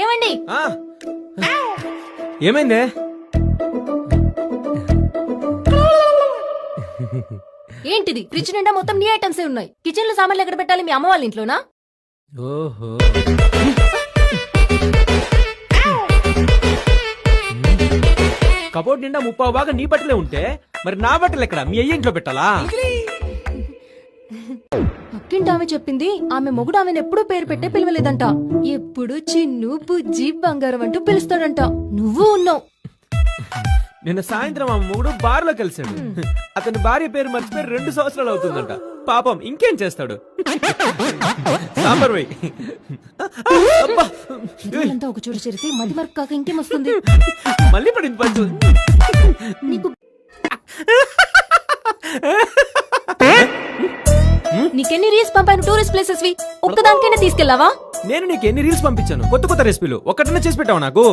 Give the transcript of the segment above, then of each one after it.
ఏమండి ఏమైందే? ఏంటిది? ఫ్రిడ్జ్ నిండా మొత్తం నీ ఐటమ్సే ఉన్నాయి. కిచెన్ లో సామాన్లు ఎక్కడ పెట్టాలి? మీ అమ్మ వాళ్ళ ఇంట్లోనా? ఓహో, కబోర్డ్ నిండా 30 భాగం నీ బట్టలే ఉంటే మరి నా బట్టలు ఎక్కడ? మీ అయ్య ఇంట్లో పెట్టాలా? పక్కింటి ఆమె చెప్పింది ఆమె మొగుడు ఆమెను ఎప్పుడూ పేరు పెట్టే పిలవలేదంట. ఎప్పుడు చిన్ను బుజ్జి బంగారం అంటూ పిలుస్తాడంట. నువ్వు ఉన్నావు. నిన్న సాయంత్రం ఆ మొగుడు బార్ లో కలిసాడు. అతని భార్య పేరు మర్చిపోయి 2 సంవత్సరాలు అవుతుందంట. పాపం ఇంకేం చేస్తాడు? సాంబార్ వై. అంతా ఒక చోటు చేరితే మది మరకు కాక ఇంకేం వస్తుంది? మళ్ళీ పడింది పంచు. నీకు నీకెన్ని రీల్స్ పంపాను టూరిస్ట్ ప్లేసెస్ వి? ఒక్కదానికైనా తీసుకెళ్లావా? నేను నీకు ఎన్ని రీల్స్ పంపించాను? కొత్త కొత్త రెసిపీలు ఒక్కటనే చేసి పెట్టావు నాకు.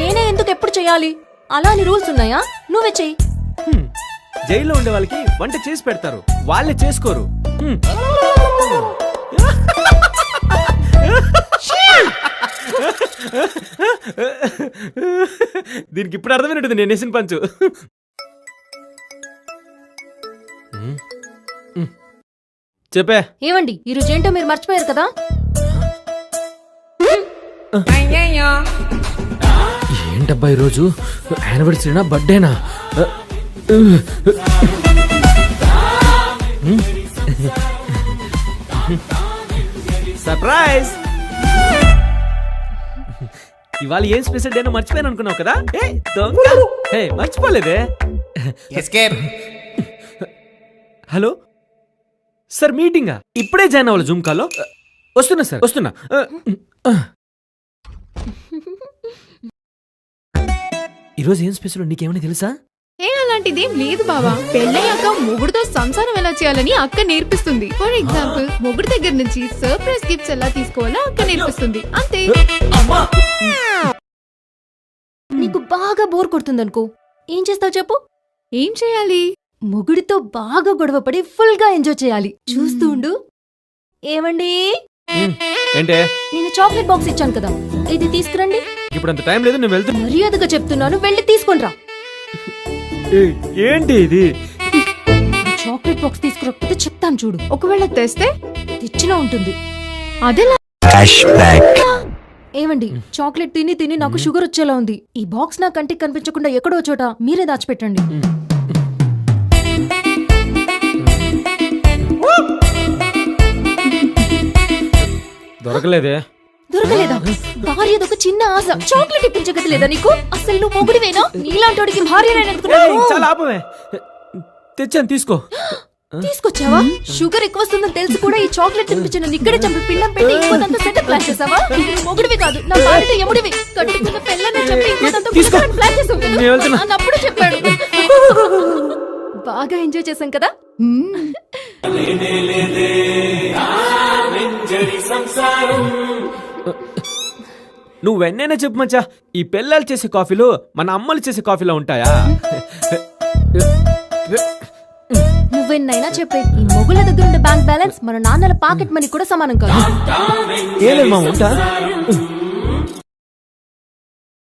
నేనే ఎందుకు ఎప్పుడు చేయాలి? అలా అని రూల్స్ ఉన్నాయా? నువ్వే చెయ్యి. జైల్లో ఉండే వాళ్ళకి వంట చేసి పెడతారు, వాళ్ళే చేసుకోరు. దీనికి ఇప్పుడు అర్థమైనట్టుంది నేను వేసిన పంచు. చెప్పే. ఏమండి ఈరోజు ఏంటో మీరు మర్చిపోయారు కదా? ఏంటబ్బా ఈరోజు యానివర్సరీనా బర్త్డేనా? సర్ప్రైజ్! ఇవాళ ఏం స్పెషల్ డేనో మర్చిపోయాను అనుకున్నావు కదా? మర్చిపోలేదే. హలో సార్, మీటింగా? ఇప్పుడే జాయిన్ అవ్వాలి జూమ్ కాల్లో. వస్తున్నా సార్, వస్తున్నా. ఈరోజు ఏం స్పెషల్ నీకేమైనా తెలుసా? అలాంటిదేం లేదు బావా. పెళ్ళయ్యాక మొగుడుతో సంసారం ఎలా చేయాలని అక్క నేర్పిస్తుంది. ఫర్ ఎగ్జాంపుల్, మొగుడు దగ్గర నుంచి సర్ప్రైజ్ గిఫ్ట్స్ ఎలా తీసుకోవాలో అక్క నేర్పిస్తుంది. అంతే. నీకు బాగా బోర్ కొడుతుందనుకో, ఏం చేస్తావు చెప్పు? ఏం చేయాలి? మొగుడితో బాగా గొడవపడి ఫుల్ గా ఎంజాయ్ చేయాలి. చూస్తూ ఉండు. ఏమండి, ఏంటే? నేను చాక్లెట్ బాక్స్ ఇచ్చాను కదా, ఇది తీసుకురండి. ఇప్పుడు అంత టైం లేదు, నేను వెళ్తున్నా. మర్యాదగా చెప్తున్నాను, వెళ్ళి తీసుకొనిరా. ఏంటి ఇది? చాక్లెట్ బాక్స్ తీసుకురాకపోతే చెప్తాను చూడు. ఒకవేళ తెస్తే? తెచ్చినా ఉంటుంది. అదేలా? ఏమండి, చాక్లెట్ తిని తిని నాకు షుగర్ వచ్చేలా ఉంది. ఈ బాక్స్ నా కంటికి కనిపించకుండా ఎక్కడో చోట మీరే దాచిపెట్టండి. దొరకలేదే. దొరకలేదా? భార్యదొక చిన్న ఆశ, చాక్లెట్ ఇప్పించగతి లేదా నీకు? అసలు నువ్వు మొగుడివేనా? నీలాంటోడికి భార్య చాలా ఆపవే. తెచ్చాను, తీసుకో. తీసుకొచ్చావా? షుగర్ ఎక్కువ వస్తుందని తెలిసి కూడా ఈ చాక్లెట్ తినిపించిన ఇక్కడే చంపి పిండం పెట్టి ఇంకోదంతా సెటప్ ప్లాన్ చేసావా? మొగుడివి కాదు, నా భార్యతో ఎముడివి. కట్టుకున్న పిల్లని చెప్పి ఇంకోదంతా ప్లాన్ చేసావు కదా. అప్పుడు చెప్పాడు. బాగా ఎంజాయ్ చేశాం కదా. నువ్వెన్నైనా చెప్పు మచ్చా, ఈ పిల్లలు చేసే కాఫీలు మన అమ్మలు చేసే కాఫీలో ఉంటాయా? నువ్వెన్నైనా చెప్పే, ఈ మొగుళ్ళ దగ్గర ఉండే బ్యాంక్ బ్యాలెన్స్ మన నాన్నల పాకెట్ మనీ కూడా సమానం కాదు. ఏలేమా ఉంటా.